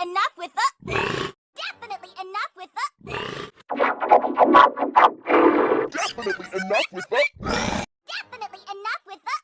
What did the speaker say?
enough with the... Definitely enough with the... Definitely enough with the... Definitely enough with the...